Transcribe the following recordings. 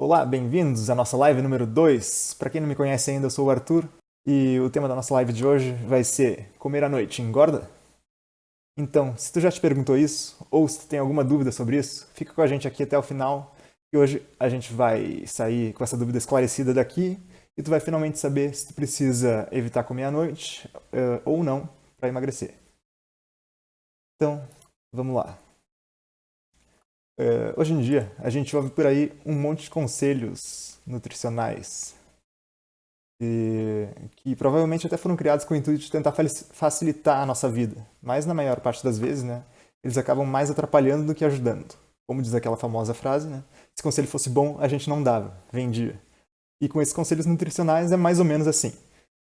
Olá, bem-vindos à nossa live número 2. Para quem não me conhece ainda, eu sou o Arthur e o tema da nossa live de hoje vai ser comer à noite engorda? Então, se tu já te perguntou isso, ou se tu tem alguma dúvida sobre isso, fica com a gente aqui até o final e hoje a gente vai sair com essa dúvida esclarecida daqui e tu vai finalmente saber se tu precisa evitar comer à noite ou não para emagrecer. Então, vamos lá. Hoje em dia, a gente ouve por aí um monte de conselhos nutricionais que provavelmente até foram criados com o intuito de tentar facilitar a nossa vida. Mas na maior parte das vezes, né, eles acabam mais atrapalhando do que ajudando. Como diz aquela famosa frase, né? Se o conselho fosse bom, a gente não dava, vendia. E com esses conselhos nutricionais é mais ou menos assim.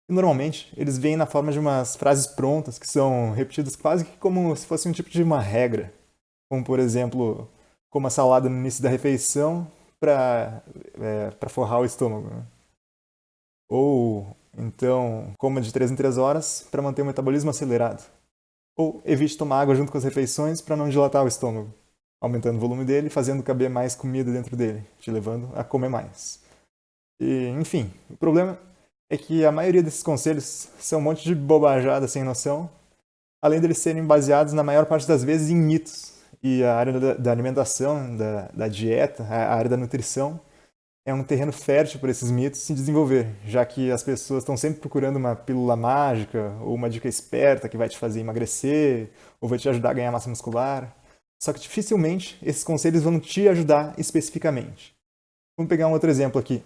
E normalmente, eles vêm na forma de umas frases prontas que são repetidas quase que como se fosse um tipo de uma regra. Como, por exemplo, coma salada no início da refeição para forrar o estômago, né? Ou então coma de 3 em 3 horas para manter o metabolismo acelerado. Ou evite tomar água junto com as refeições para não dilatar o estômago, aumentando o volume dele e fazendo caber mais comida dentro dele, te levando a comer mais. E, enfim, o problema é que a maioria desses conselhos são um monte de bobajada sem noção, além deles serem baseados na maior parte das vezes em mitos. E a área da alimentação, da dieta, a área da nutrição, é um terreno fértil para esses mitos se desenvolver, já que as pessoas estão sempre procurando uma pílula mágica ou uma dica esperta que vai te fazer emagrecer ou vai te ajudar a ganhar massa muscular. Só que dificilmente esses conselhos vão te ajudar especificamente. Vamos pegar um outro exemplo aqui,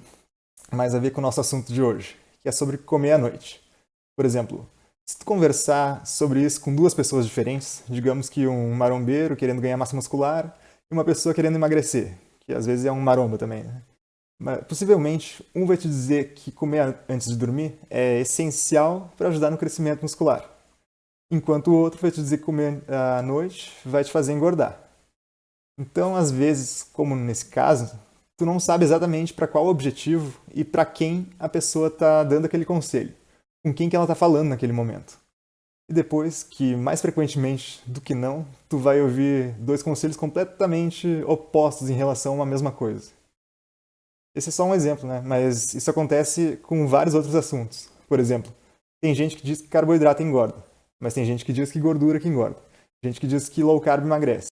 mais a ver com o nosso assunto de hoje, que é sobre comer à noite. Por exemplo, se tu conversar sobre isso com duas pessoas diferentes, digamos que um marombeiro querendo ganhar massa muscular e uma pessoa querendo emagrecer, que às vezes é um maromba também, né? Mas, possivelmente, um vai te dizer que comer antes de dormir é essencial para ajudar no crescimento muscular, enquanto o outro vai te dizer que comer à noite vai te fazer engordar. Então, às vezes, como nesse caso, tu não sabe exatamente para qual objetivo e para quem a pessoa está dando aquele conselho, com quem que ela está falando naquele momento. E depois, que mais frequentemente do que não, tu vai ouvir dois conselhos completamente opostos em relação a uma mesma coisa. Esse é só um exemplo, né? Mas isso acontece com vários outros assuntos. Por exemplo, tem gente que diz que carboidrato engorda, mas tem gente que diz que gordura que engorda. Gente que diz que low carb emagrece.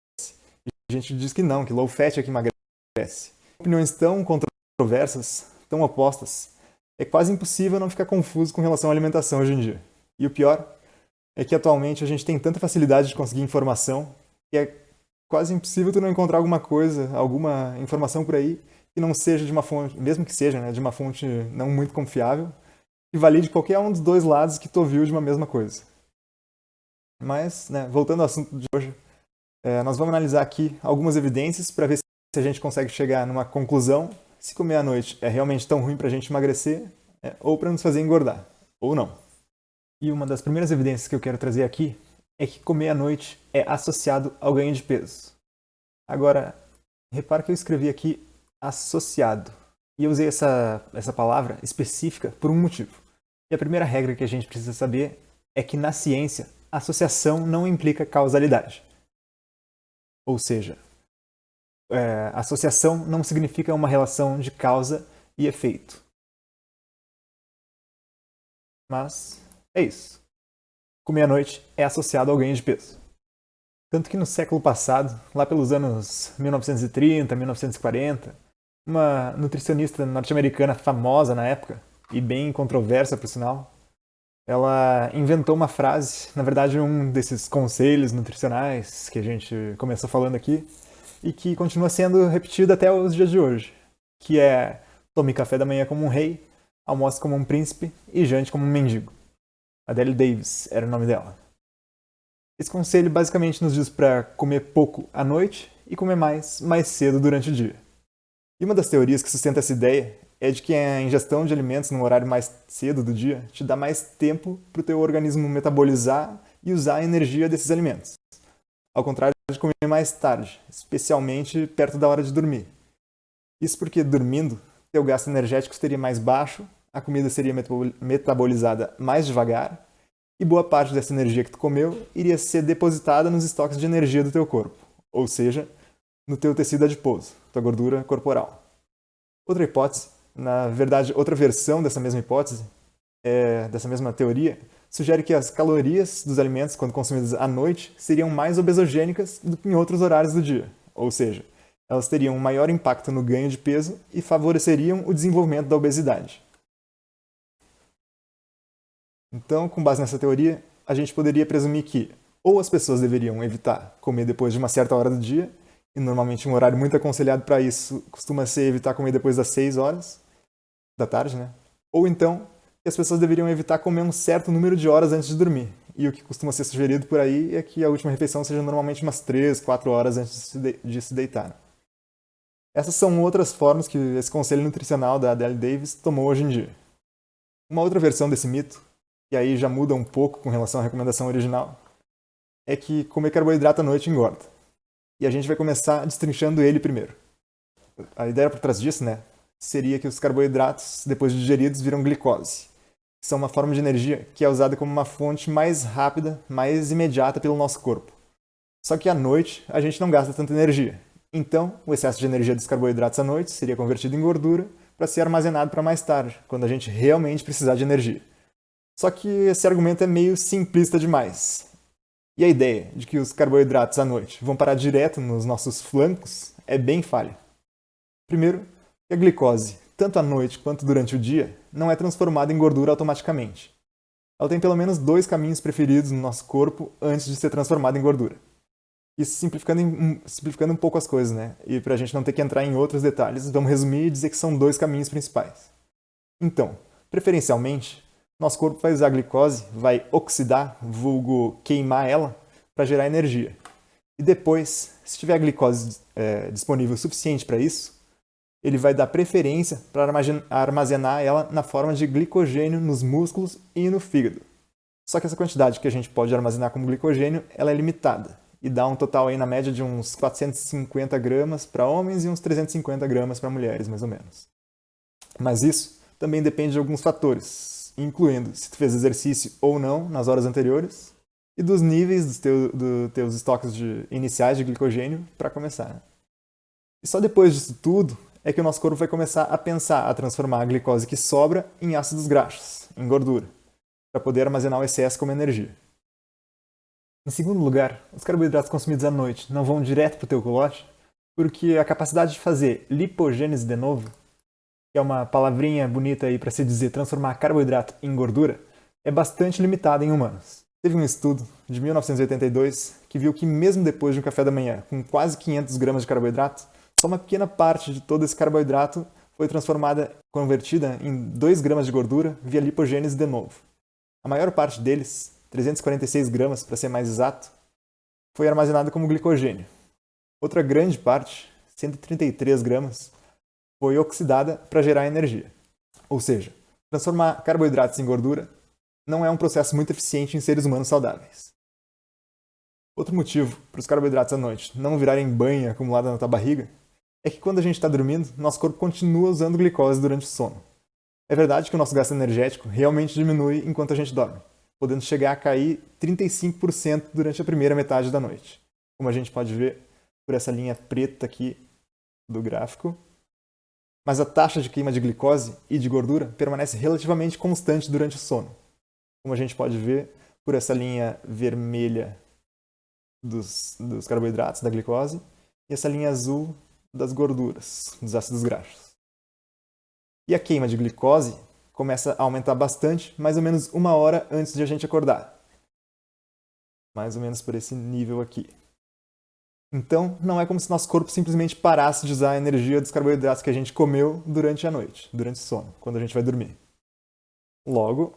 E gente que diz que não, que low fat é que emagrece. Opiniões tão controversas, tão opostas, é quase impossível não ficar confuso com relação à alimentação hoje em dia. E o pior é que atualmente a gente tem tanta facilidade de conseguir informação que é quase impossível tu não encontrar alguma coisa, alguma informação por aí que não seja de uma fonte, mesmo que seja, né, de uma fonte não muito confiável, que valide qualquer um dos dois lados que tu ouviu de uma mesma coisa. Mas, né, voltando ao assunto de hoje, nós vamos analisar aqui algumas evidências para ver se a gente consegue chegar numa conclusão se comer à noite é realmente tão ruim para a gente emagrecer ou para nos fazer engordar, ou não. E uma das primeiras evidências que eu quero trazer aqui é que comer à noite é associado ao ganho de peso. Agora, repara que eu escrevi aqui associado. E eu usei essa palavra específica por um motivo. E a primeira regra que a gente precisa saber é que na ciência, associação não implica causalidade. Ou seja, associação não significa uma relação de causa e efeito. Mas é isso. Comer à noite é associado ao ganho de peso. Tanto que no século passado, lá pelos anos 1930, 1940, uma nutricionista norte-americana famosa na época, e bem controversa por sinal, ela inventou uma frase, na verdade um desses conselhos nutricionais que a gente começou falando aqui, e que continua sendo repetido até os dias de hoje, que é: tome café da manhã como um rei, almoce como um príncipe e jante como um mendigo. Adele Davis era o nome dela. Esse conselho basicamente nos diz para comer pouco à noite e comer mais cedo durante o dia. E uma das teorias que sustenta essa ideia é de que a ingestão de alimentos num horário mais cedo do dia te dá mais tempo para o teu organismo metabolizar e usar a energia desses alimentos, ao contrário de comer mais tarde, especialmente perto da hora de dormir. Isso porque, dormindo, teu gasto energético seria mais baixo, a comida seria metabolizada mais devagar e boa parte dessa energia que tu comeu iria ser depositada nos estoques de energia do teu corpo, ou seja, no teu tecido adiposo, tua gordura corporal. Outra hipótese, na verdade, outra versão dessa mesma hipótese, dessa mesma teoria, sugere que as calorias dos alimentos, quando consumidas à noite, seriam mais obesogênicas do que em outros horários do dia. Ou seja, elas teriam um maior impacto no ganho de peso e favoreceriam o desenvolvimento da obesidade. Então, com base nessa teoria, a gente poderia presumir que ou as pessoas deveriam evitar comer depois de uma certa hora do dia, e normalmente um horário muito aconselhado para isso costuma ser evitar comer depois das 6 horas da tarde, né? Ou então, que as pessoas deveriam evitar comer um certo número de horas antes de dormir. E o que costuma ser sugerido por aí é que a última refeição seja normalmente umas 3, 4 horas antes de se deitar. Essas são outras formas que esse conselho nutricional da Adele Davis tomou hoje em dia. Uma outra versão desse mito, que aí já muda um pouco com relação à recomendação original, é que comer carboidrato à noite engorda. E a gente vai começar destrinchando ele primeiro. A ideia por trás disso, né, seria que os carboidratos, depois de digeridos, viram glicose. São uma forma de energia que é usada como uma fonte mais rápida, mais imediata pelo nosso corpo. Só que à noite a gente não gasta tanta energia. Então, o excesso de energia dos carboidratos à noite seria convertido em gordura para ser armazenado para mais tarde, quando a gente realmente precisar de energia. Só que esse argumento é meio simplista demais. E a ideia de que os carboidratos à noite vão parar direto nos nossos flancos é bem falha. Primeiro, que a glicose, tanto à noite quanto durante o dia, não é transformada em gordura automaticamente. Ela tem pelo menos 2 caminhos preferidos no nosso corpo antes de ser transformada em gordura. Isso simplificando um pouco as coisas, né? E para a gente não ter que entrar em outros detalhes, vamos resumir e dizer que são 2 caminhos principais. Então, preferencialmente, nosso corpo vai usar a glicose, vai oxidar, vulgo queimar ela, para gerar energia. E depois, se tiver a glicose disponível o suficiente para isso, ele vai dar preferência para armazenar ela na forma de glicogênio nos músculos e no fígado. Só que essa quantidade que a gente pode armazenar como glicogênio, ela é limitada e dá um total aí na média de uns 450 gramas para homens e uns 350 gramas para mulheres, mais ou menos. Mas isso também depende de alguns fatores, incluindo se tu fez exercício ou não nas horas anteriores e dos níveis dos teus estoques iniciais de glicogênio para começar. E só depois disso tudo é que o nosso corpo vai começar a pensar a transformar a glicose que sobra em ácidos graxos, em gordura, para poder armazenar o excesso como energia. Em segundo lugar, os carboidratos consumidos à noite não vão direto para o teu colote, porque a capacidade de fazer lipogênese de novo, que é uma palavrinha bonita aí para se dizer transformar carboidrato em gordura, é bastante limitada em humanos. Teve um estudo de 1982 que viu que mesmo depois de um café da manhã com quase 500 gramas de carboidrato, só uma pequena parte de todo esse carboidrato foi convertida em 2 gramas de gordura via lipogênese de novo. A maior parte deles, 346 gramas para ser mais exato, foi armazenada como glicogênio. Outra grande parte, 133 gramas, foi oxidada para gerar energia. Ou seja, transformar carboidratos em gordura não é um processo muito eficiente em seres humanos saudáveis. Outro motivo para os carboidratos à noite não virarem banha acumulada na tua barriga é que quando a gente está dormindo, nosso corpo continua usando glicose durante o sono. É verdade que o nosso gasto energético realmente diminui enquanto a gente dorme, podendo chegar a cair 35% durante a primeira metade da noite, como a gente pode ver por essa linha preta aqui do gráfico. Mas a taxa de queima de glicose e de gordura permanece relativamente constante durante o sono, como a gente pode ver por essa linha vermelha dos carboidratos, da glicose, e essa linha azul das gorduras, dos ácidos graxos. E a queima de glicose começa a aumentar bastante, mais ou menos 1 hora antes de a gente acordar. Mais ou menos por esse nível aqui. Então, não é como se nosso corpo simplesmente parasse de usar a energia dos carboidratos que a gente comeu durante a noite, durante o sono, quando a gente vai dormir. Logo,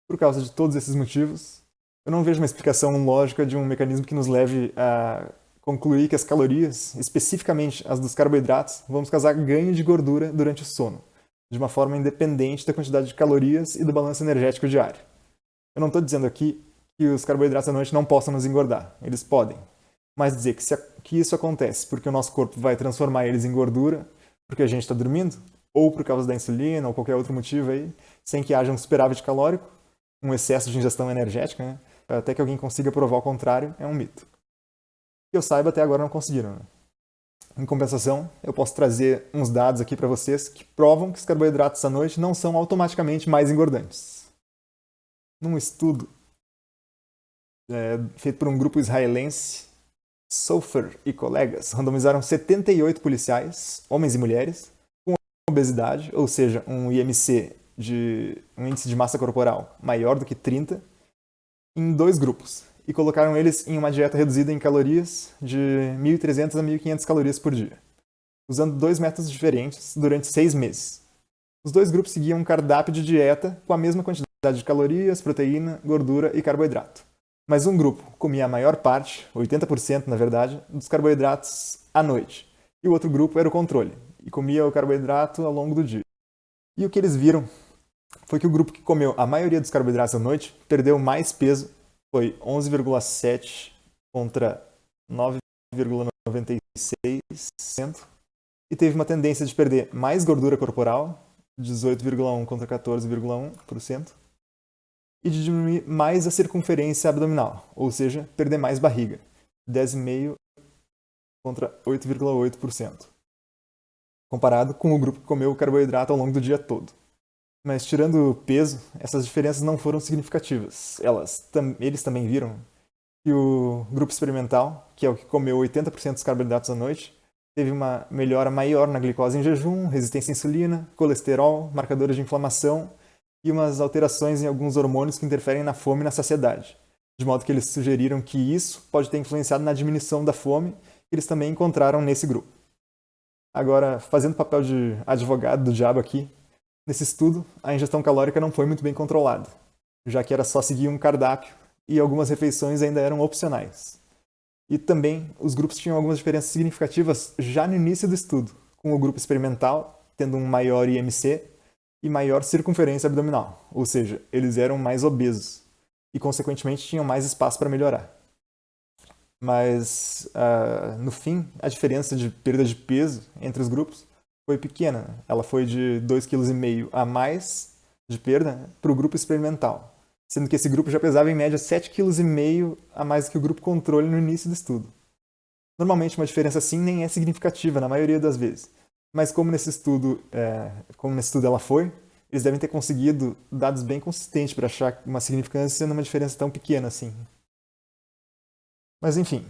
por causa de todos esses motivos, eu não vejo uma explicação lógica de um mecanismo que nos leve a concluir que as calorias, especificamente as dos carboidratos, vão nos causar ganho de gordura durante o sono, de uma forma independente da quantidade de calorias e do balanço energético diário. Eu não estou dizendo aqui que os carboidratos à noite não possam nos engordar, eles podem. Mas dizer que isso acontece porque o nosso corpo vai transformar eles em gordura porque a gente está dormindo, ou por causa da insulina, ou qualquer outro motivo aí, sem que haja um superávit calórico, um excesso de ingestão energética, né? Até que alguém consiga provar o contrário, é um mito. Que eu saiba, até agora não conseguiram. Né? Em compensação, eu posso trazer uns dados aqui para vocês que provam que os carboidratos à noite não são automaticamente mais engordantes. Num estudo feito por um grupo israelense, Sofer e colegas randomizaram 78 policiais, homens e mulheres, com obesidade, ou seja, um IMC um índice de massa corporal maior do que 30, em dois grupos, e colocaram eles em uma dieta reduzida em calorias de 1.300 a 1.500 calorias por dia, usando dois métodos diferentes durante 6 meses. Os dois grupos seguiam um cardápio de dieta com a mesma quantidade de calorias, proteína, gordura e carboidrato. Mas um grupo comia a maior parte, 80% na verdade, dos carboidratos à noite, e o outro grupo era o controle, e comia o carboidrato ao longo do dia. E o que eles viram foi que o grupo que comeu a maioria dos carboidratos à noite perdeu mais peso, foi 11,7 contra 9,96%, e teve uma tendência de perder mais gordura corporal, 18,1 contra 14,1%, e de diminuir mais a circunferência abdominal, ou seja, perder mais barriga, 10,5 contra 8,8%, comparado com o grupo que comeu carboidrato ao longo do dia todo. Mas tirando o peso, essas diferenças não foram significativas. Eles também viram que o grupo experimental, que é o que comeu 80% dos carboidratos à noite, teve uma melhora maior na glicose em jejum, resistência à insulina, colesterol, marcadores de inflamação e umas alterações em alguns hormônios que interferem na fome e na saciedade. De modo que eles sugeriram que isso pode ter influenciado na diminuição da fome, que eles também encontraram nesse grupo. Agora, fazendo o papel de advogado do diabo aqui, nesse estudo, a ingestão calórica não foi muito bem controlada, já que era só seguir um cardápio e algumas refeições ainda eram opcionais. E também os grupos tinham algumas diferenças significativas já no início do estudo, com o grupo experimental tendo um maior IMC e maior circunferência abdominal, ou seja, eles eram mais obesos e, consequentemente, tinham mais espaço para melhorar. Mas, no fim, a diferença de perda de peso entre os grupos foi pequena. Ela foi de 2,5 kg a mais de perda para o grupo experimental, sendo que esse grupo já pesava em média 7,5 kg a mais que o grupo controle no início do estudo. Normalmente uma diferença assim nem é significativa na maioria das vezes, mas como nesse estudo ela foi, eles devem ter conseguido dados bem consistentes para achar uma significância numa diferença tão pequena assim. Mas enfim,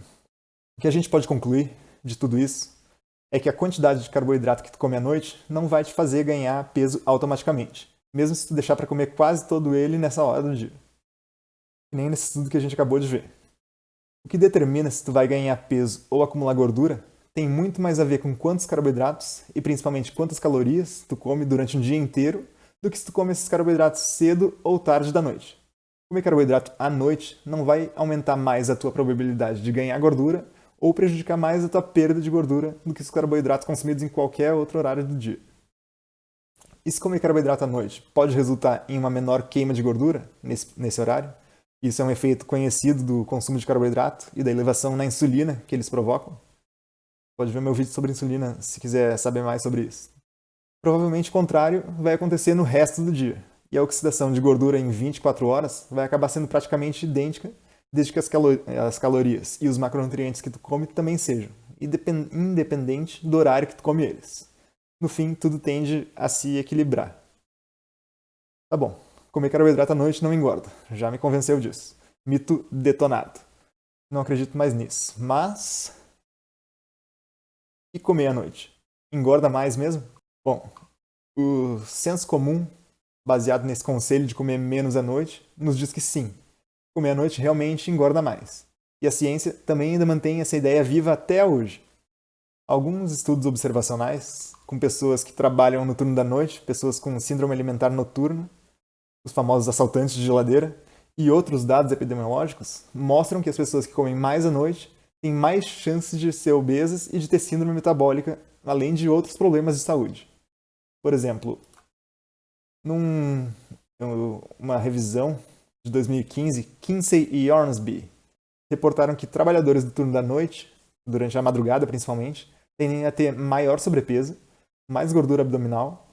o que a gente pode concluir de tudo isso é que a quantidade de carboidrato que tu come à noite não vai te fazer ganhar peso automaticamente, mesmo se tu deixar para comer quase todo ele nessa hora do dia. Que nem nesse estudo que a gente acabou de ver. O que determina se tu vai ganhar peso ou acumular gordura tem muito mais a ver com quantos carboidratos e principalmente quantas calorias tu come durante um dia inteiro do que se tu come esses carboidratos cedo ou tarde da noite. Comer carboidrato à noite não vai aumentar mais a tua probabilidade de ganhar gordura ou prejudicar mais a tua perda de gordura do que os carboidratos consumidos em qualquer outro horário do dia. E se comer carboidrato à noite pode resultar em uma menor queima de gordura nesse horário? Isso é um efeito conhecido do consumo de carboidrato e da elevação na insulina que eles provocam. Pode ver meu vídeo sobre insulina se quiser saber mais sobre isso. Provavelmente o contrário vai acontecer no resto do dia. E a oxidação de gordura em 24 horas vai acabar sendo praticamente idêntica, desde que as calorias e os macronutrientes que tu come também sejam, independente do horário que tu come eles. No fim, tudo tende a se equilibrar. Tá bom, comer carboidrato à noite não engorda, já me convenceu disso. Mito detonado. Não acredito mais nisso. Mas... e comer à noite? Engorda mais mesmo? Bom, o senso comum, baseado nesse conselho de comer menos à noite, nos diz que sim, comer à noite realmente engorda mais. E a ciência também ainda mantém essa ideia viva até hoje. Alguns estudos observacionais, com pessoas que trabalham no turno da noite, pessoas com síndrome alimentar noturna, os famosos assaltantes de geladeira, e outros dados epidemiológicos, mostram que as pessoas que comem mais à noite têm mais chances de ser obesas e de ter síndrome metabólica, além de outros problemas de saúde. Por exemplo, numa revisão de 2015, Kinsey e Ormsby reportaram que trabalhadores do turno da noite, durante a madrugada principalmente, tendem a ter maior sobrepeso, mais gordura abdominal,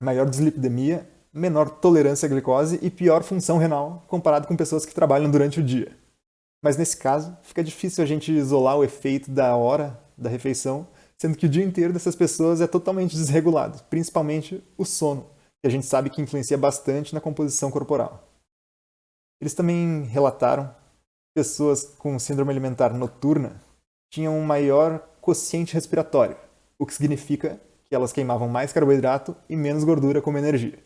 maior dislipidemia, menor tolerância à glicose e pior função renal comparado com pessoas que trabalham durante o dia. Mas nesse caso, fica difícil a gente isolar o efeito da hora da refeição sendo que o dia inteiro dessas pessoas é totalmente desregulado, principalmente o sono, que a gente sabe que influencia bastante na composição corporal. Eles também relataram que pessoas com síndrome alimentar noturna tinham um maior quociente respiratório, o que significa que elas queimavam mais carboidrato e menos gordura como energia,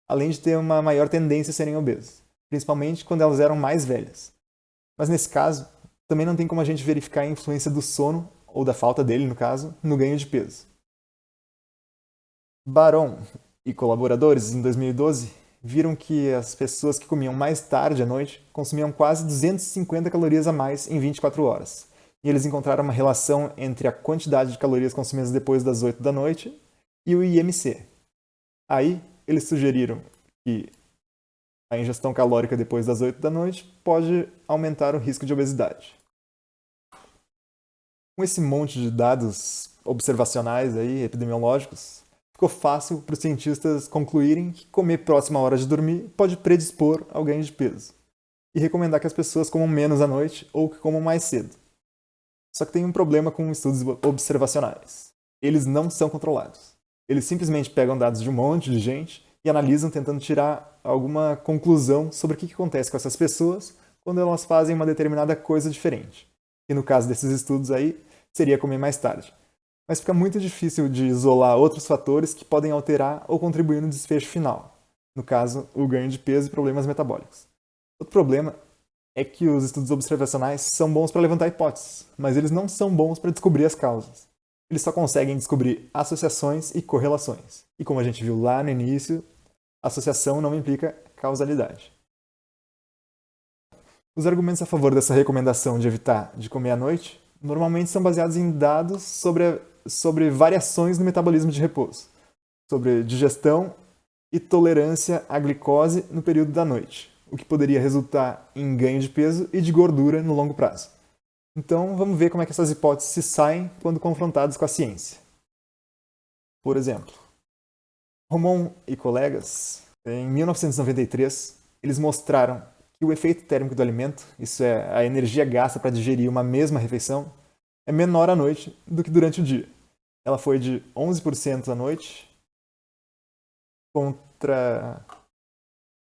além de ter uma maior tendência a serem obesas, principalmente quando elas eram mais velhas. Mas nesse caso, também não tem como a gente verificar a influência do sono, ou da falta dele no caso, no ganho de peso. Baron e colaboradores, em 2012, viram que as pessoas que comiam mais tarde à noite consumiam quase 250 calorias a mais em 24 horas. E eles encontraram uma relação entre a quantidade de calorias consumidas depois das 8 da noite e o IMC. Aí, eles sugeriram que a ingestão calórica depois das 8 da noite pode aumentar o risco de obesidade. Com esse monte de dados observacionais aí, epidemiológicos, ficou fácil para os cientistas concluírem que comer próximo à hora de dormir pode predispor ao ganho de peso, e recomendar que as pessoas comam menos à noite ou que comam mais cedo. Só que tem um problema com estudos observacionais. Eles não são controlados. Eles simplesmente pegam dados de um monte de gente e analisam tentando tirar alguma conclusão sobre o que acontece com essas pessoas quando elas fazem uma determinada coisa diferente. E no caso desses estudos aí, seria comer mais tarde. Mas fica muito difícil de isolar outros fatores que podem alterar ou contribuir no desfecho final. No caso, o ganho de peso e problemas metabólicos. Outro problema é que os estudos observacionais são bons para levantar hipóteses, mas eles não são bons para descobrir as causas. Eles só conseguem descobrir associações e correlações. E como a gente viu lá no início, associação não implica causalidade. Os argumentos a favor dessa recomendação de evitar de comer à noite normalmente são baseados em dados sobre variações no metabolismo de repouso, sobre digestão e tolerância à glicose no período da noite, o que poderia resultar em ganho de peso e de gordura no longo prazo. Então, vamos ver como é que essas hipóteses se saem quando confrontadas com a ciência. Por exemplo, Romon e colegas, em 1993, eles mostraram que o efeito térmico do alimento, isso é, a energia gasta para digerir uma mesma refeição, é menor à noite do que durante o dia. Ela foi de 11% à noite contra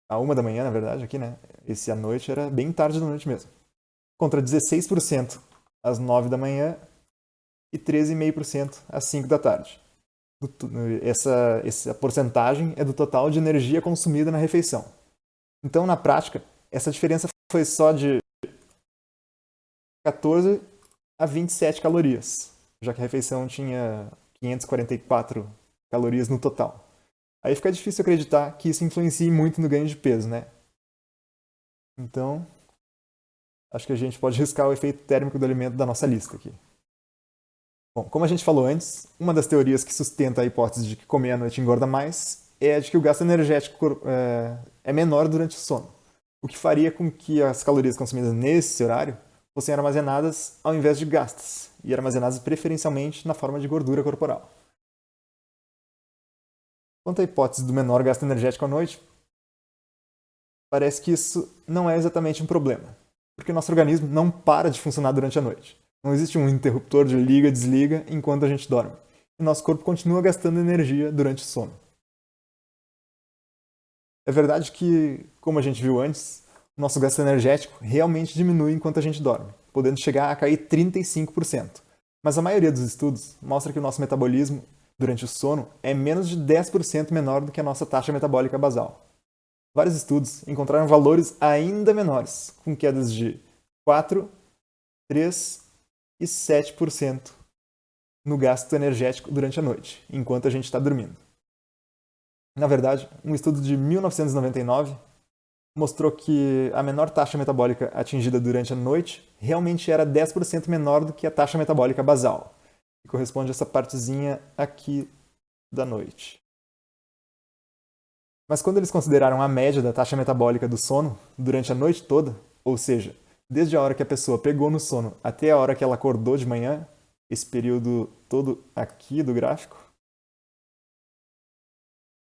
a 1 da manhã, na verdade, aqui, né? Esse à noite era bem tarde da noite mesmo. Contra 16% às 9 da manhã e 13,5% às 5 da tarde. Essa porcentagem é do total de energia consumida na refeição. Então, na prática, essa diferença foi só de 14 a 27 calorias, já que a refeição tinha 544 calorias no total. Aí fica difícil acreditar que isso influencie muito no ganho de peso, né? Então, acho que a gente pode riscar o efeito térmico do alimento da nossa lista aqui. Bom, como a gente falou antes, uma das teorias que sustenta a hipótese de que comer à noite engorda mais é a de que o gasto energético é menor durante o sono, o que faria com que as calorias consumidas nesse horário fossem armazenadas ao invés de gastas, e armazenadas preferencialmente na forma de gordura corporal. Quanto à hipótese do menor gasto energético à noite, parece que isso não é exatamente um problema, porque nosso organismo não para de funcionar durante a noite. Não existe um interruptor de liga e desliga enquanto a gente dorme, e nosso corpo continua gastando energia durante o sono. É verdade que, como a gente viu antes, o nosso gasto energético realmente diminui enquanto a gente dorme, podendo chegar a cair 35%. Mas a maioria dos estudos mostra que o nosso metabolismo durante o sono é menos de 10% menor do que a nossa taxa metabólica basal. Vários estudos encontraram valores ainda menores, com quedas de 4, 3 e 7% no gasto energético durante a noite, enquanto a gente está dormindo. Na verdade, um estudo de 1999 mostrou que a menor taxa metabólica atingida durante a noite realmente era 10% menor do que a taxa metabólica basal, que corresponde a essa partezinha aqui da noite. Mas quando eles consideraram a média da taxa metabólica do sono durante a noite toda, ou seja, desde a hora que a pessoa pegou no sono até a hora que ela acordou de manhã, esse período todo aqui do gráfico,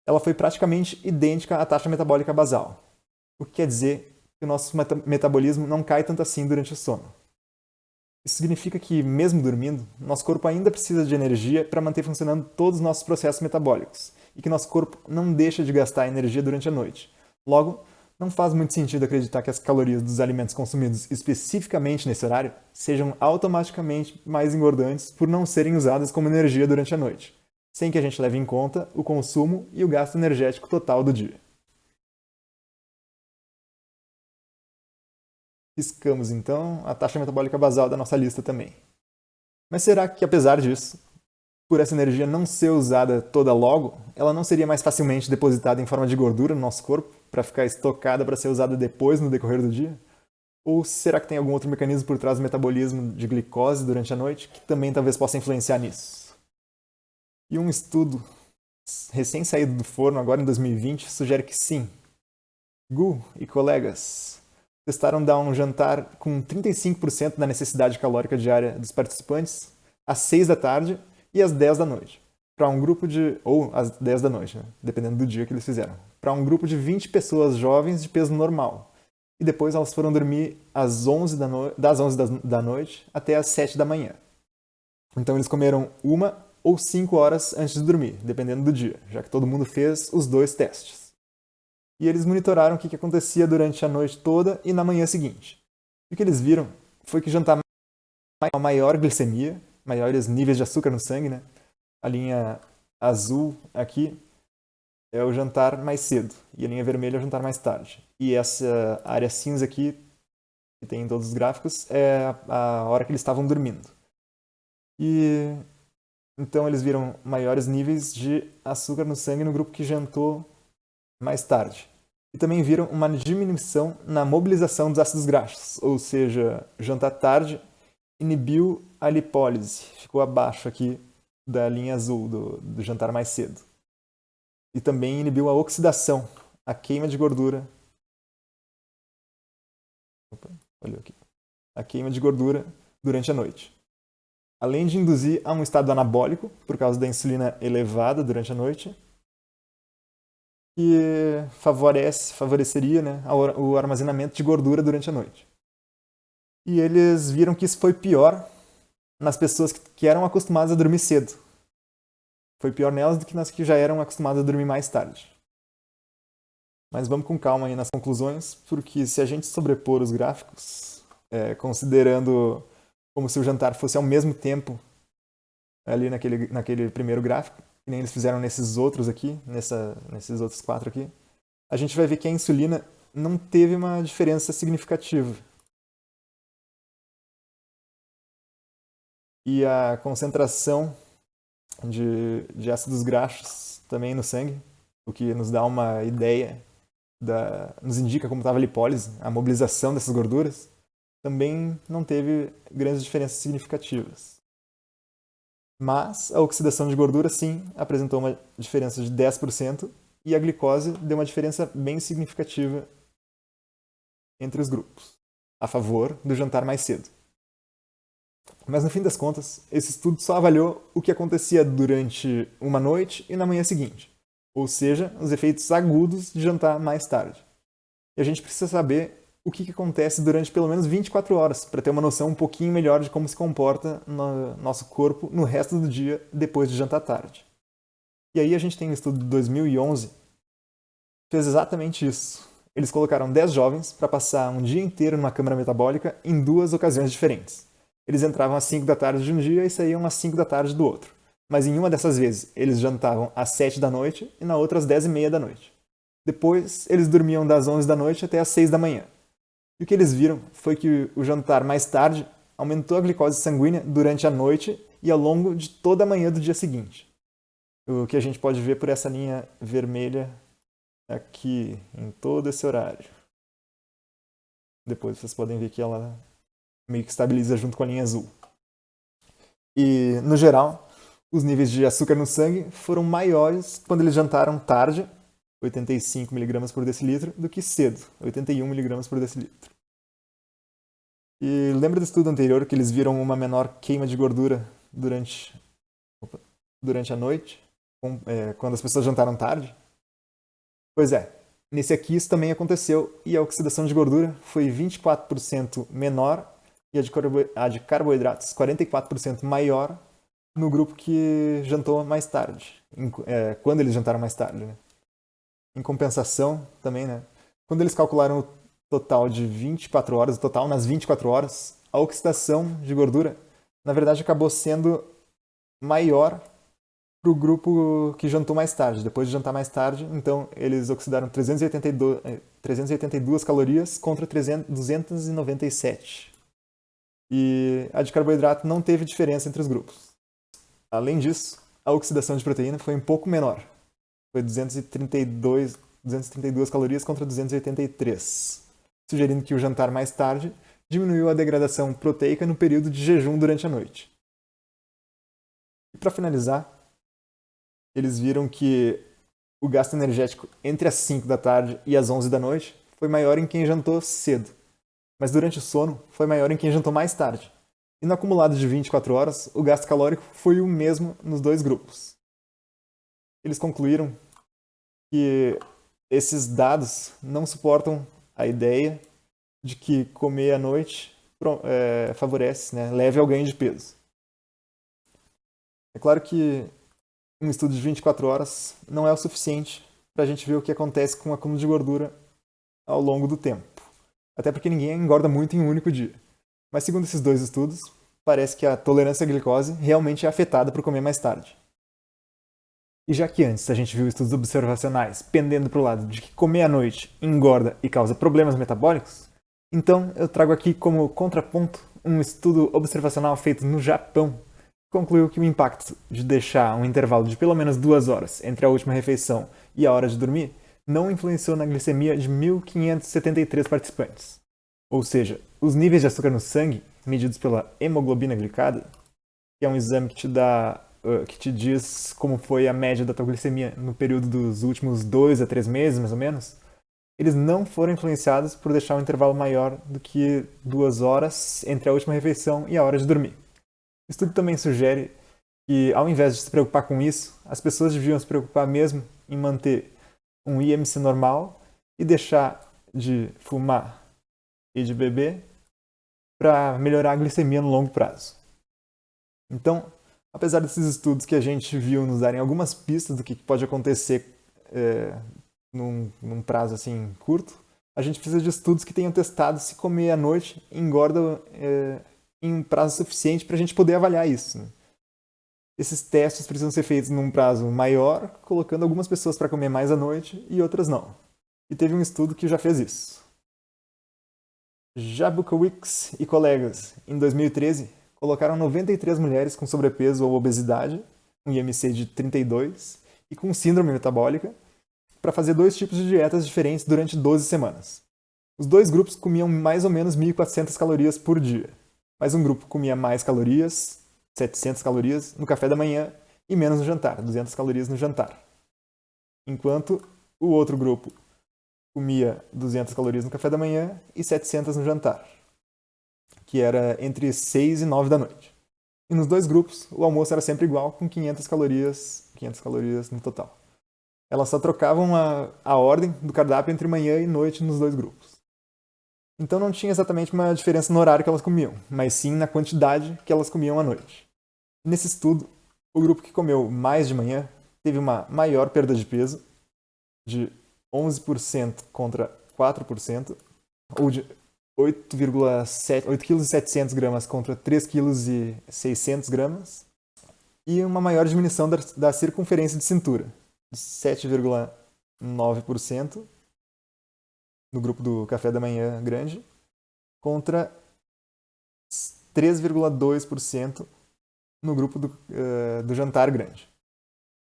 ela foi praticamente idêntica à taxa metabólica basal, o que quer dizer que o nosso metabolismo não cai tanto assim durante o sono. Isso significa que, mesmo dormindo, nosso corpo ainda precisa de energia para manter funcionando todos os nossos processos metabólicos, e que nosso corpo não deixa de gastar energia durante a noite. Logo, não faz muito sentido acreditar que as calorias dos alimentos consumidos especificamente nesse horário sejam automaticamente mais engordantes por não serem usadas como energia durante a noite, sem que a gente leve em conta o consumo e o gasto energético total do dia. Riscamos, então, a taxa metabólica basal da nossa lista também. Mas será que, apesar disso, por essa energia não ser usada toda logo, ela não seria mais facilmente depositada em forma de gordura no nosso corpo, para ficar estocada para ser usada depois no decorrer do dia? Ou será que tem algum outro mecanismo por trás do metabolismo de glicose durante a noite que também talvez possa influenciar nisso? E um estudo recém-saído do forno, agora em 2020, sugere que sim. Gu e colegas testaram dar um jantar com 35% da necessidade calórica diária dos participantes às 6 da tarde e às 10 da noite. Para um grupo de... ou às 10 da noite, né? Dependendo do dia que eles fizeram. Para um grupo de 20 pessoas jovens de peso normal. E depois elas foram dormir às 11 das 11 da noite até às 7 da manhã. Então eles comeram 1 ou 5 horas antes de dormir, dependendo do dia, já que todo mundo fez os 2 testes. E eles monitoraram o que acontecia durante a noite toda e na manhã seguinte. E o que eles viram foi que jantar uma maior glicemia, maiores níveis de açúcar no sangue, né? A linha azul aqui é o jantar mais cedo e a linha vermelha é o jantar mais tarde. E essa área cinza aqui, que tem em todos os gráficos, é a hora que eles estavam dormindo. E então eles viram maiores níveis de açúcar no sangue no grupo que jantou mais tarde. E também viram uma diminuição na mobilização dos ácidos graxos, ou seja, jantar tarde inibiu a lipólise, ficou abaixo aqui da linha azul do jantar mais cedo. E também inibiu a oxidação, a queima de gordura. Opa, olha aqui. A queima de gordura durante a noite. Além de induzir a um estado anabólico, por causa da insulina elevada durante a noite, que favoreceria, né, o armazenamento de gordura durante a noite. E eles viram que isso foi pior nas pessoas que eram acostumadas a dormir cedo. Foi pior nelas do que nas que já eram acostumadas a dormir mais tarde. Mas vamos com calma aí nas conclusões, porque se a gente sobrepor os gráficos, considerando como se o jantar fosse ao mesmo tempo ali naquele primeiro gráfico, que nem eles fizeram nesses outros aqui, nesses outros 4 aqui, a gente vai ver que a insulina não teve uma diferença significativa. E a concentração de ácidos graxos também no sangue, o que nos dá uma ideia, nos indica como estava a lipólise, a mobilização dessas gorduras, também não teve grandes diferenças significativas. Mas a oxidação de gordura, sim, apresentou uma diferença de 10% e a glicose deu uma diferença bem significativa entre os grupos, a favor do jantar mais cedo. Mas no fim das contas, esse estudo só avaliou o que acontecia durante uma noite e na manhã seguinte, ou seja, os efeitos agudos de jantar mais tarde. E a gente precisa saber o que acontece durante pelo menos 24 horas, para ter uma noção um pouquinho melhor de como se comporta no nosso corpo no resto do dia depois de jantar tarde. E aí a gente tem um estudo de 2011 que fez exatamente isso. Eles colocaram 10 jovens para passar um dia inteiro numa câmara metabólica em 2 ocasiões diferentes. Eles entravam às 5 da tarde de um dia e saíam às 5 da tarde do outro. Mas em uma dessas vezes, eles jantavam às 7 da noite e na outra às 10h30 da noite. Depois, eles dormiam das 11 da noite até às 6 da manhã. E o que eles viram foi que o jantar mais tarde aumentou a glicose sanguínea durante a noite e ao longo de toda a manhã do dia seguinte. O que a gente pode ver por essa linha vermelha aqui, em todo esse horário. Depois vocês podem ver que ela meio que estabiliza junto com a linha azul. E, no geral, os níveis de açúcar no sangue foram maiores quando eles jantaram tarde, 85 mg por decilitro, do que cedo, 81 mg por decilitro. E lembra do estudo anterior que eles viram uma menor queima de gordura durante a noite, quando as pessoas jantaram tarde? Pois é, nesse aqui isso também aconteceu e a oxidação de gordura foi 24% menor e a de carboidratos 44% maior no grupo que jantou mais tarde, quando eles jantaram mais tarde, né? Em compensação, também, né? Quando eles calcularam o total de 24 horas, o total nas 24 horas, a oxidação de gordura, na verdade, acabou sendo maior para o grupo que jantou mais tarde. Depois de jantar mais tarde, então, eles oxidaram 382 calorias contra 297. E a de carboidrato não teve diferença entre os grupos. Além disso, a oxidação de proteína foi um pouco menor. Foi 232 calorias contra 283, sugerindo que o jantar mais tarde diminuiu a degradação proteica no período de jejum durante a noite. E para finalizar, eles viram que o gasto energético entre as 5 da tarde e as 11 da noite foi maior em quem jantou cedo, mas durante o sono foi maior em quem jantou mais tarde. E no acumulado de 24 horas, o gasto calórico foi o mesmo nos dois grupos. Eles concluíram que esses dados não suportam a ideia de que comer à noite favorece, né, leve ao ganho de peso. É claro que um estudo de 24 horas não é o suficiente para a gente ver o que acontece com o acúmulo de gordura ao longo do tempo. Até porque ninguém engorda muito em um único dia. Mas segundo esses dois estudos, parece que a tolerância à glicose realmente é afetada por comer mais tarde. E já que antes a gente viu estudos observacionais pendendo para o lado de que comer à noite engorda e causa problemas metabólicos, então eu trago aqui como contraponto um estudo observacional feito no Japão que concluiu que o impacto de deixar um intervalo de pelo menos 2 horas entre a última refeição e a hora de dormir não influenciou na glicemia de 1.573 participantes. Ou seja, os níveis de açúcar no sangue, medidos pela hemoglobina glicada, que é um exame que te diz como foi a média da tua glicemia no período dos últimos 2 a 3 meses, mais ou menos, eles não foram influenciados por deixar um intervalo maior do que 2 horas entre a última refeição e a hora de dormir. O estudo também sugere que, ao invés de se preocupar com isso, as pessoas deviam se preocupar mesmo em manter um IMC normal e deixar de fumar e de beber para melhorar a glicemia no longo prazo. Então, apesar desses estudos que a gente viu nos darem algumas pistas do que pode acontecer num prazo assim curto, a gente precisa de estudos que tenham testado se comer à noite engorda em um prazo suficiente para a gente poder avaliar isso, né? Esses testes precisam ser feitos num prazo maior, colocando algumas pessoas para comer mais à noite e outras não. E teve um estudo que já fez isso. Jabukowicz e colegas, em 2013, colocaram 93 mulheres com sobrepeso ou obesidade, um IMC de 32, e com síndrome metabólica, para fazer 2 tipos de dietas diferentes durante 12 semanas. Os 2 grupos comiam mais ou menos 1.400 calorias por dia, mas um grupo comia mais calorias, 700 calorias, no café da manhã e menos no jantar, 200 calorias no jantar. Enquanto o outro grupo comia 200 calorias no café da manhã e 700 no jantar, que era entre 6 e 9 da noite. E nos 2 grupos, o almoço era sempre igual, com 500 calorias no total. Elas só trocavam a ordem do cardápio entre manhã e noite nos 2 grupos. Então não tinha exatamente uma diferença no horário que elas comiam, mas sim na quantidade que elas comiam à noite. Nesse estudo, o grupo que comeu mais de manhã teve uma maior perda de peso, de 11% contra 4%, ou de 8,7 kg contra 3,6 kg, e uma maior diminuição da circunferência de cintura, de 7,9% no grupo do café da manhã grande, contra 3,2% no grupo do jantar grande.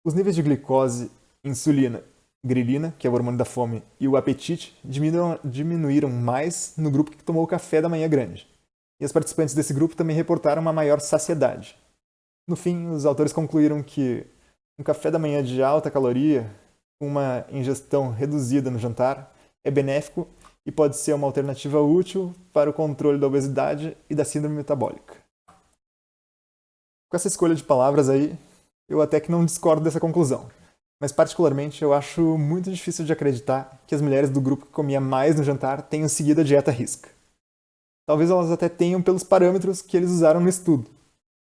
Os níveis de glicose, insulina, grelina, que é o hormônio da fome, e o apetite diminuíram mais no grupo que tomou o café da manhã grande. E os participantes desse grupo também reportaram uma maior saciedade. No fim, os autores concluíram que um café da manhã de alta caloria, com uma ingestão reduzida no jantar, é benéfico e pode ser uma alternativa útil para o controle da obesidade e da síndrome metabólica. Com essa escolha de palavras aí, eu até que não discordo dessa conclusão. Mas particularmente eu acho muito difícil de acreditar que as mulheres do grupo que comia mais no jantar tenham seguido a dieta à risca. Talvez elas até tenham pelos parâmetros que eles usaram no estudo,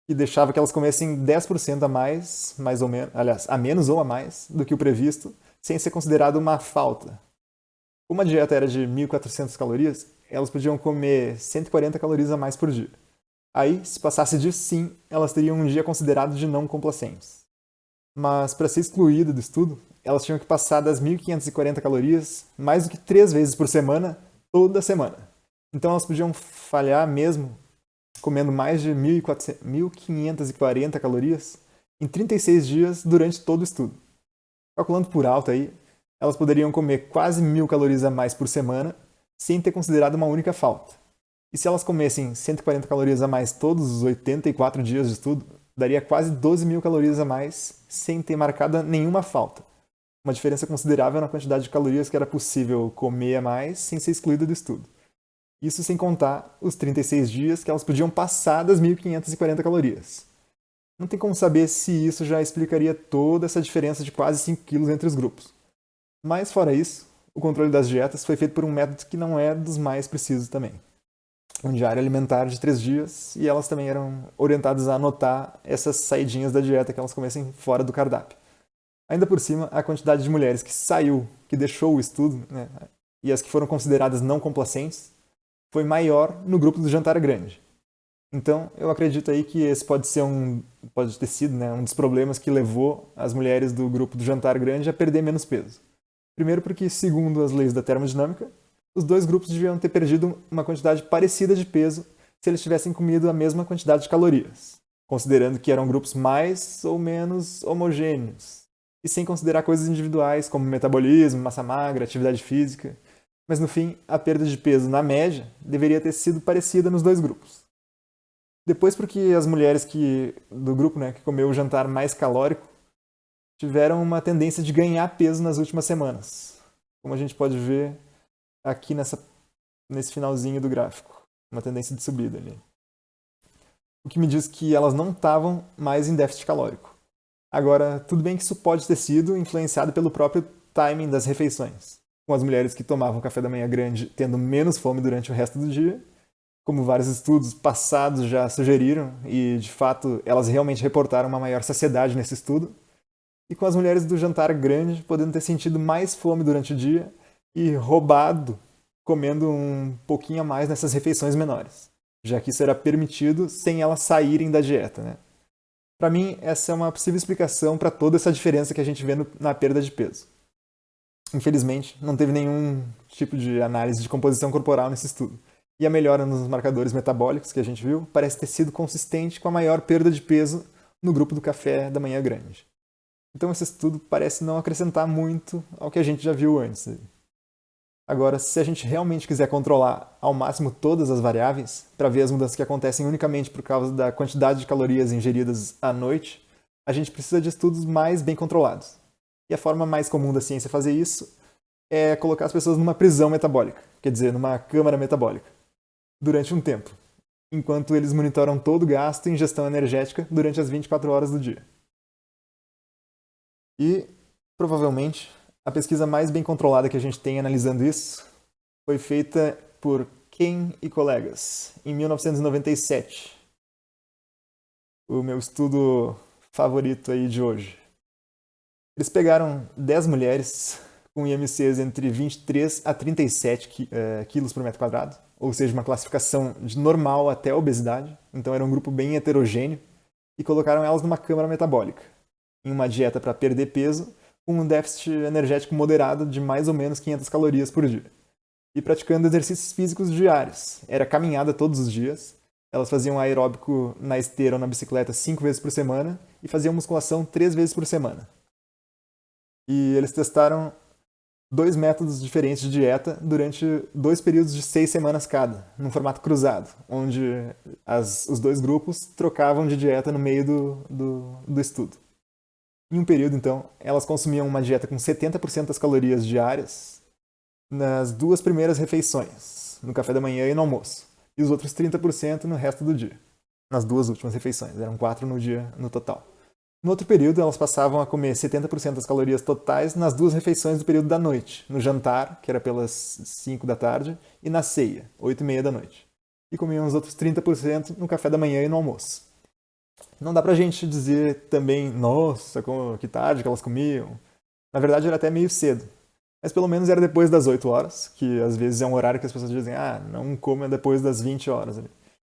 que deixava que elas comessem 10% a mais ou menos, aliás, a menos ou a mais do que o previsto, sem ser considerado uma falta. Como a dieta era de 1.400 calorias, elas podiam comer 140 calorias a mais por dia. Aí, se passasse disso, sim, elas teriam um dia considerado de não complacentes. Mas, para ser excluída do estudo, elas tinham que passar das 1.540 calorias mais do que 3 vezes por semana, toda semana. Então, elas podiam falhar mesmo comendo mais de 1.540 calorias em 36 dias durante todo o estudo. Calculando por alto aí, elas poderiam comer quase 1.000 calorias a mais por semana, sem ter considerado uma única falta. E se elas comessem 140 calorias a mais todos os 84 dias de estudo, daria quase 12.000 calorias a mais, sem ter marcado nenhuma falta. Uma diferença considerável na quantidade de calorias que era possível comer a mais sem ser excluída do estudo. Isso sem contar os 36 dias que elas podiam passar das 1.540 calorias. Não tem como saber se isso já explicaria toda essa diferença de quase 5 quilos entre os grupos. Mas, fora isso, o controle das dietas foi feito por um método que não é dos mais precisos também. Um diário alimentar de 3 dias, e elas também eram orientadas a anotar essas saidinhas da dieta que elas comessem fora do cardápio. Ainda por cima, a quantidade de mulheres que saiu, que deixou o estudo, né, e as que foram consideradas não complacentes, foi maior no grupo do jantar grande. Então, eu acredito aí que esse pode ter sido, né, um dos problemas que levou as mulheres do grupo do jantar grande a perder menos peso. Primeiro porque, segundo as leis da termodinâmica, os dois grupos deviam ter perdido uma quantidade parecida de peso se eles tivessem comido a mesma quantidade de calorias, considerando que eram grupos mais ou menos homogêneos, e sem considerar coisas individuais como metabolismo, massa magra, atividade física. Mas no fim, a perda de peso, na média, deveria ter sido parecida nos dois grupos. Depois porque as mulheres do grupo, né, que comeu o jantar mais calórico tiveram uma tendência de ganhar peso nas últimas semanas, como a gente pode ver aqui nesse finalzinho do gráfico, uma tendência de subida ali. O que me diz que elas não estavam mais em déficit calórico. Agora, tudo bem que isso pode ter sido influenciado pelo próprio timing das refeições, com as mulheres que tomavam café da manhã grande tendo menos fome durante o resto do dia, como vários estudos passados já sugeriram, e de fato elas realmente reportaram uma maior saciedade nesse estudo, e com as mulheres do jantar grande podendo ter sentido mais fome durante o dia e roubado, comendo um pouquinho a mais nessas refeições menores, já que isso era permitido sem elas saírem da dieta, né? Para mim, essa é uma possível explicação para toda essa diferença que a gente vê na perda de peso. Infelizmente, não teve nenhum tipo de análise de composição corporal nesse estudo. E a melhora nos marcadores metabólicos que a gente viu parece ter sido consistente com a maior perda de peso no grupo do café da manhã grande. Então esse estudo parece não acrescentar muito ao que a gente já viu antes. Agora, se a gente realmente quiser controlar ao máximo todas as variáveis, para ver as mudanças que acontecem unicamente por causa da quantidade de calorias ingeridas à noite, a gente precisa de estudos mais bem controlados. E a forma mais comum da ciência fazer isso é colocar as pessoas numa prisão metabólica, quer dizer, numa câmara metabólica, durante um tempo, enquanto eles monitoram todo o gasto e ingestão energética durante as 24 horas do dia. E, provavelmente, a pesquisa mais bem controlada que a gente tem analisando isso foi feita por Ken e colegas, em 1997. O meu estudo favorito aí de hoje. Eles pegaram 10 mulheres com IMCs entre 23 a 37 quilos por metro quadrado, ou seja, uma classificação de normal até obesidade, então era um grupo bem heterogêneo, e colocaram elas numa câmara metabólica, em uma dieta para perder peso, com um déficit energético moderado de mais ou menos 500 calorias por dia. E praticando exercícios físicos diários. Era caminhada todos os dias. Elas faziam aeróbico na esteira ou na bicicleta 5 vezes por semana e faziam musculação 3 vezes por semana. E eles testaram 2 métodos diferentes de dieta durante 2 períodos de 6 semanas cada, num formato cruzado, onde os 2 grupos trocavam de dieta no meio do estudo. Em um período, então, elas consumiam uma dieta com 70% das calorias diárias nas 2 primeiras refeições, no café da manhã e no almoço, e os outros 30% no resto do dia, nas 2 últimas refeições, eram 4 no dia no total. No outro período, elas passavam a comer 70% das calorias totais nas 2 refeições do período da noite, no jantar, que era pelas 5 da tarde, e na ceia, 8:30 da noite. e comiam os outros 30% no café da manhã e no almoço. Não dá pra gente dizer também, nossa, que tarde que elas comiam. Na verdade, era até meio cedo. Mas pelo menos era depois das 8 horas, que às vezes é um horário que as pessoas dizem, não coma depois das 20 horas.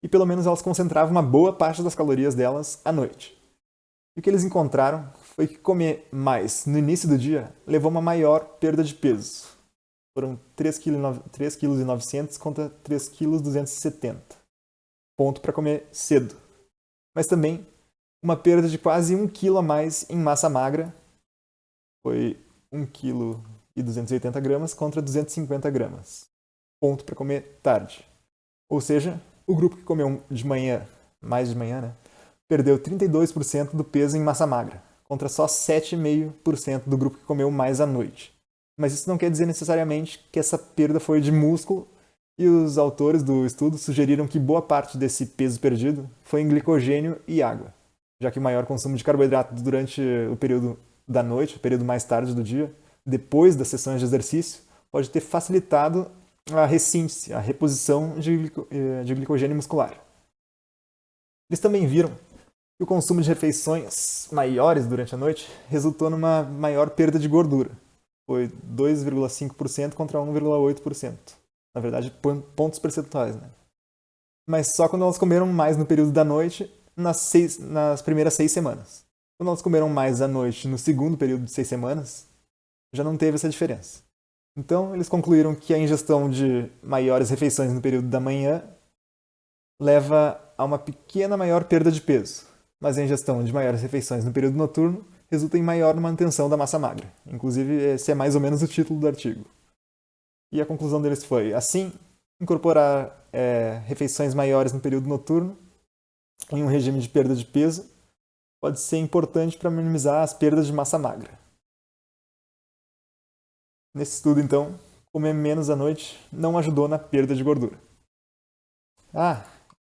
E pelo menos elas concentravam uma boa parte das calorias delas à noite. E o que eles encontraram foi que comer mais no início do dia levou a uma maior perda de peso. Foram 3,9 kg contra 3,270 kg. Ponto para comer cedo. Mas também uma perda de quase 1 kg a mais em massa magra. Foi 1,280 kg contra 250 gramas. Ponto para comer tarde. Ou seja, o grupo que comeu de manhã, mais de manhã, perdeu 32% do peso em massa magra, contra só 7,5% do grupo que comeu mais à noite. Mas isso não quer dizer necessariamente que essa perda foi de músculo, e os autores do estudo sugeriram que boa parte desse peso perdido foi em glicogênio e água, já que o maior consumo de carboidratos durante o período da noite, o período mais tarde do dia, depois das sessões de exercício, pode ter facilitado a ressíntese, a reposição de glicogênio muscular. Eles também viram que o consumo de refeições maiores durante a noite resultou numa maior perda de gordura. Foi 2,5% contra 1,8%. Na verdade, pontos percentuais, Mas só quando elas comeram mais no período da noite, nas primeiras 6 semanas. Quando elas comeram mais à noite no segundo período de 6 semanas, já não teve essa diferença. Então, eles concluíram que a ingestão de maiores refeições no período da manhã leva a uma pequena maior perda de peso, mas a ingestão de maiores refeições no período noturno resulta em maior manutenção da massa magra. Inclusive, esse é mais ou menos o título do artigo. E a conclusão deles foi, assim, incorporar refeições maiores no período noturno em um regime de perda de peso pode ser importante para minimizar as perdas de massa magra. Nesse estudo, então, comer menos à noite não ajudou na perda de gordura.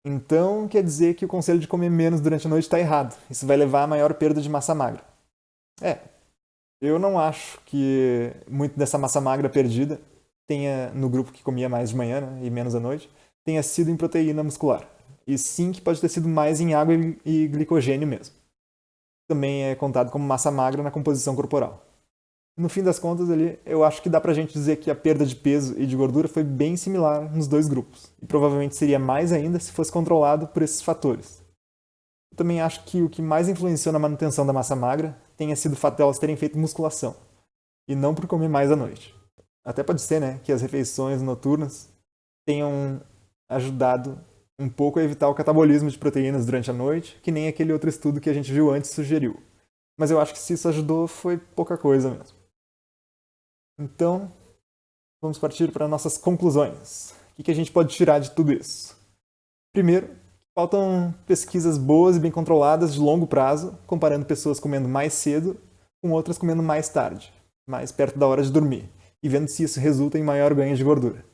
Então quer dizer que o conselho de comer menos durante a noite está errado. Isso vai levar a maior perda de massa magra. Eu não acho que muito dessa massa magra perdida tenha, no grupo que comia mais de manhã e menos à noite, tenha sido em proteína muscular. E sim que pode ter sido mais em água e glicogênio mesmo. Também é contado como massa magra na composição corporal. No fim das contas, eu acho que dá pra gente dizer que a perda de peso e de gordura foi bem similar nos dois grupos. E provavelmente seria mais ainda se fosse controlado por esses fatores. Eu também acho que o que mais influenciou na manutenção da massa magra tenha sido o fato de elas terem feito musculação, e não por comer mais à noite. Até pode ser, que as refeições noturnas tenham ajudado um pouco a evitar o catabolismo de proteínas durante a noite, que nem aquele outro estudo que a gente viu antes sugeriu. Mas eu acho que se isso ajudou, foi pouca coisa mesmo. Então, vamos partir para nossas conclusões. O que a gente pode tirar de tudo isso? Primeiro, faltam pesquisas boas e bem controladas de longo prazo, comparando pessoas comendo mais cedo com outras comendo mais tarde, mais perto da hora de dormir, e vendo se isso resulta em maior ganho de gordura.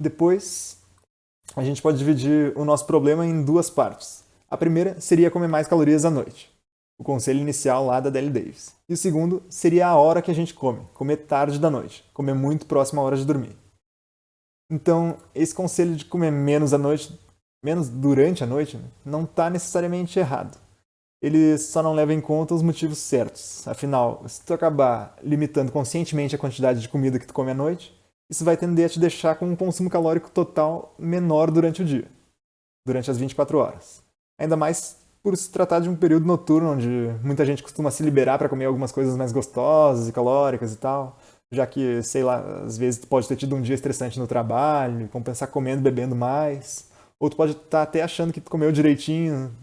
Depois, a gente pode dividir o nosso problema em duas partes. A primeira seria comer mais calorias à noite, o conselho inicial lá da Deli Davis. E o segundo seria a hora que a gente come, comer tarde da noite, comer muito próximo à hora de dormir. Então, esse conselho de comer menos à noite, menos durante a noite, não está necessariamente errado. Ele só não leva em conta os motivos certos. Afinal, se tu acabar limitando conscientemente a quantidade de comida que tu come à noite, isso vai tender a te deixar com um consumo calórico total menor durante o dia, durante as 24 horas. Ainda mais por se tratar de um período noturno, onde muita gente costuma se liberar para comer algumas coisas mais gostosas e calóricas e tal, já que, sei lá, às vezes tu pode ter tido um dia estressante no trabalho, compensar comendo e bebendo mais, ou tu pode estar até achando que tu comeu direitinho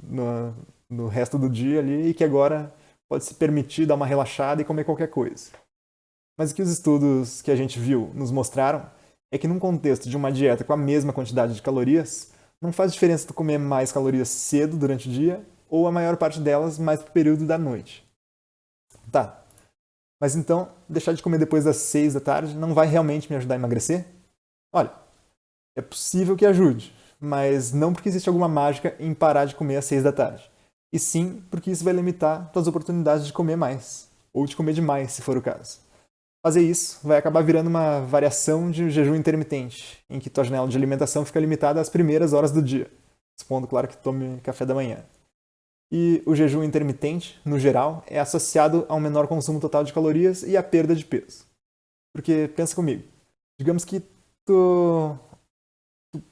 no resto do dia ali e que agora pode se permitir dar uma relaxada e comer qualquer coisa. Mas o que os estudos que a gente viu nos mostraram é que num contexto de uma dieta com a mesma quantidade de calorias, não faz diferença tu comer mais calorias cedo durante o dia ou a maior parte delas mais pro período da noite. Tá, mas então deixar de comer depois das 6 da tarde não vai realmente me ajudar a emagrecer? Olha, é possível que ajude, mas não porque existe alguma mágica em parar de comer às 6 da tarde. E sim porque isso vai limitar tuas oportunidades de comer mais, ou de comer demais, se for o caso. Fazer isso vai acabar virando uma variação de jejum intermitente, em que tua janela de alimentação fica limitada às primeiras horas do dia, supondo, claro, que tome café da manhã. E o jejum intermitente, no geral, é associado a um menor consumo total de calorias e à perda de peso. Porque, pensa comigo, digamos que tu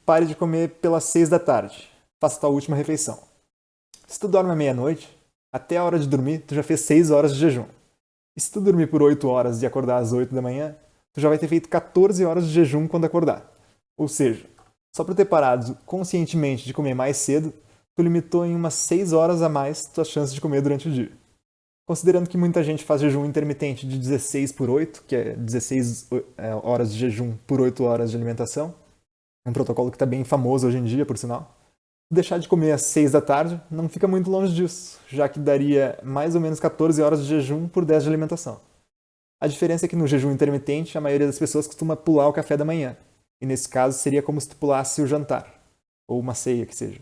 pare de comer pelas 6 da tarde, faça tua última refeição. Se tu dorme à meia-noite, até a hora de dormir, tu já fez 6 horas de jejum. E se tu dormir por 8 horas e acordar às 8 da manhã, tu já vai ter feito 14 horas de jejum quando acordar. Ou seja, só por ter parado conscientemente de comer mais cedo, tu limitou em umas 6 horas a mais tuas chances de comer durante o dia. Considerando que muita gente faz jejum intermitente de 16 por 8, que é 16 horas de jejum por 8 horas de alimentação, um protocolo que está bem famoso hoje em dia, por sinal, deixar de comer às 6 da tarde não fica muito longe disso, já que daria mais ou menos 14 horas de jejum por 10 de alimentação. A diferença é que no jejum intermitente, a maioria das pessoas costuma pular o café da manhã, e nesse caso seria como se tu pulasse o jantar, ou uma ceia que seja.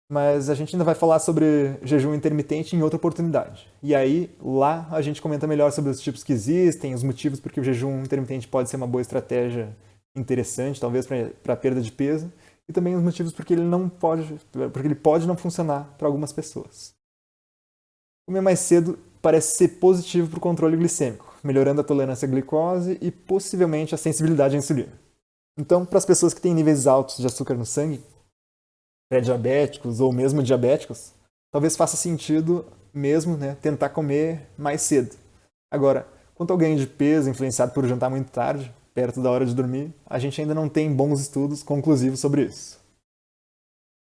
Mas a gente ainda vai falar sobre jejum intermitente em outra oportunidade. E aí, lá, a gente comenta melhor sobre os tipos que existem, os motivos por que o jejum intermitente pode ser uma boa estratégia interessante, talvez para a perda de peso, e também os motivos porque ele pode não funcionar para algumas pessoas. Comer mais cedo parece ser positivo para o controle glicêmico, melhorando a tolerância à glicose e possivelmente a sensibilidade à insulina. Então, para as pessoas que têm níveis altos de açúcar no sangue, pré-diabéticos ou mesmo diabéticos, talvez faça sentido mesmo, né, tentar comer mais cedo. Agora, quanto ao ganho de peso influenciado por jantar muito tarde, perto da hora de dormir, a gente ainda não tem bons estudos conclusivos sobre isso.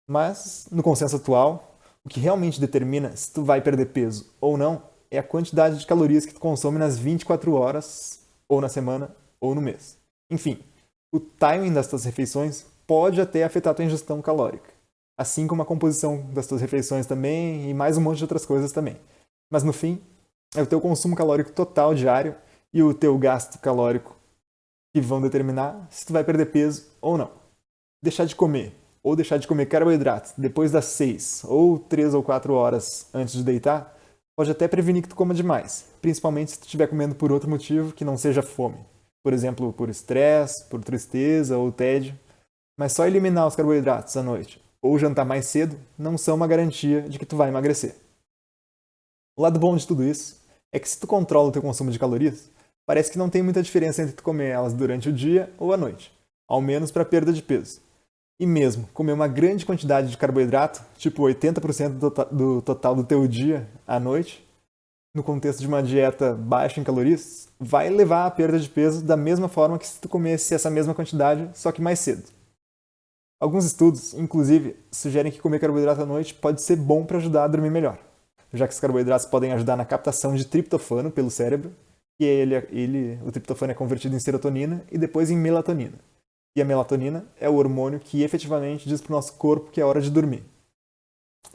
Mas, no consenso atual, o que realmente determina se tu vai perder peso ou não é a quantidade de calorias que tu consome nas 24 horas, ou na semana, ou no mês. Enfim, o timing das tuas refeições pode até afetar a tua ingestão calórica, assim como a composição das tuas refeições também e mais um monte de outras coisas também. Mas no fim, é o teu consumo calórico total diário e o teu gasto calórico que vão determinar se tu vai perder peso ou não. Deixar de comer ou deixar de comer carboidrato depois das 6 ou 3 ou 4 horas antes de deitar pode até prevenir que tu coma demais, principalmente se tu estiver comendo por outro motivo que não seja fome. Por exemplo, por estresse, por tristeza ou tédio. Mas só eliminar os carboidratos à noite ou jantar mais cedo não são uma garantia de que tu vai emagrecer. O lado bom de tudo isso é que se tu controla o teu consumo de calorias, parece que não tem muita diferença entre tu comer elas durante o dia ou à noite, ao menos para perda de peso. E mesmo comer uma grande quantidade de carboidrato, tipo 80% do total do teu dia à noite, no contexto de uma dieta baixa em calorias, vai levar à perda de peso da mesma forma que se tu comesse essa mesma quantidade, só que mais cedo. Alguns estudos, inclusive, sugerem que comer carboidrato à noite pode ser bom para ajudar a dormir melhor, já que os carboidratos podem ajudar na captação de triptofano pelo cérebro, e o triptofano é convertido em serotonina e depois em melatonina. E a melatonina é o hormônio que efetivamente diz para o nosso corpo que é hora de dormir.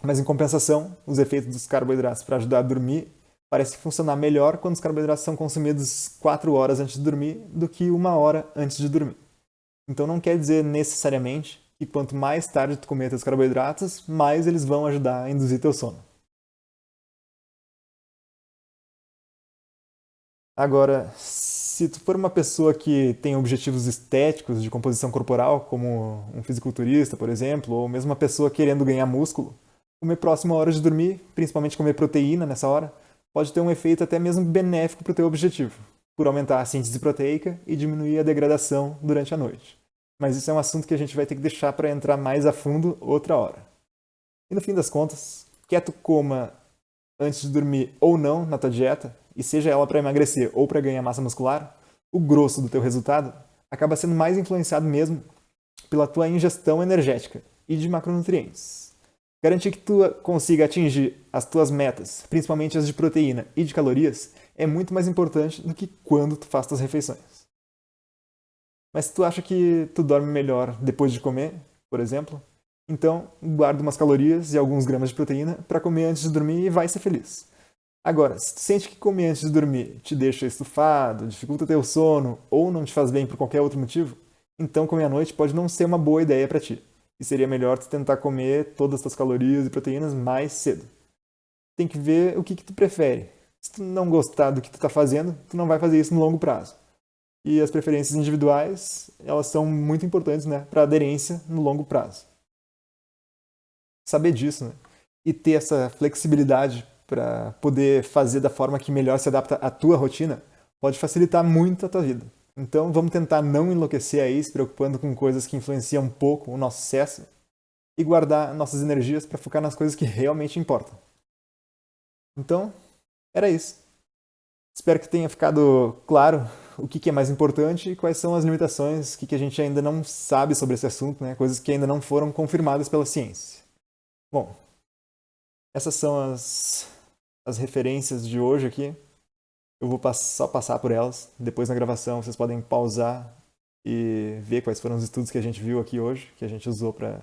Mas em compensação, os efeitos dos carboidratos para ajudar a dormir parecem funcionar melhor quando os carboidratos são consumidos 4 horas antes de dormir do que 1 hora antes de dormir. Então não quer dizer necessariamente que quanto mais tarde tu comer teus carboidratos, mais eles vão ajudar a induzir teu sono. Agora, se tu for uma pessoa que tem objetivos estéticos de composição corporal, como um fisiculturista, por exemplo, ou mesmo uma pessoa querendo ganhar músculo, comer próximo à hora de dormir, principalmente comer proteína nessa hora, pode ter um efeito até mesmo benéfico para o teu objetivo, por aumentar a síntese proteica e diminuir a degradação durante a noite. Mas isso é um assunto que a gente vai ter que deixar para entrar mais a fundo outra hora. E no fim das contas, quer tu coma antes de dormir ou não na tua dieta, e seja ela para emagrecer ou para ganhar massa muscular, o grosso do teu resultado acaba sendo mais influenciado mesmo pela tua ingestão energética e de macronutrientes. Garantir que tu consiga atingir as tuas metas, principalmente as de proteína e de calorias, é muito mais importante do que quando tu faz tuas refeições. Mas se tu acha que tu dorme melhor depois de comer, por exemplo, então guarda umas calorias e alguns gramas de proteína para comer antes de dormir e vai ser feliz. Agora, se tu sente que comer antes de dormir te deixa estufado, dificulta teu sono ou não te faz bem por qualquer outro motivo, então comer à noite pode não ser uma boa ideia para ti. E seria melhor tu tentar comer todas as tuas calorias e proteínas mais cedo. Tem que ver o que tu prefere. Se tu não gostar do que tu tá fazendo, tu não vai fazer isso no longo prazo. E as preferências individuais, elas são muito importantes, né, para aderência no longo prazo. Saber disso, né, e ter essa flexibilidade para poder fazer da forma que melhor se adapta à tua rotina, pode facilitar muito a tua vida. Então vamos tentar não enlouquecer aí, se preocupando com coisas que influenciam um pouco o nosso sucesso e guardar nossas energias para focar nas coisas que realmente importam. Então, era isso. Espero que tenha ficado claro o que é mais importante e quais são as limitações, o que a gente ainda não sabe sobre esse assunto, né? Coisas que ainda não foram confirmadas pela ciência. Bom, essas são as referências de hoje aqui. Eu vou só passar por elas. Depois na gravação vocês podem pausar e ver quais foram os estudos que a gente viu aqui hoje, que a gente usou para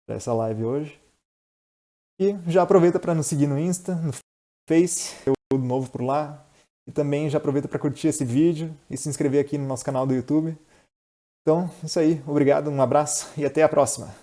essa live hoje. E já aproveita para nos seguir no Insta, no Face, eu novo por lá. E também já aproveita para curtir esse vídeo e se inscrever aqui no nosso canal do YouTube. Então, isso aí. Obrigado, um abraço e até a próxima.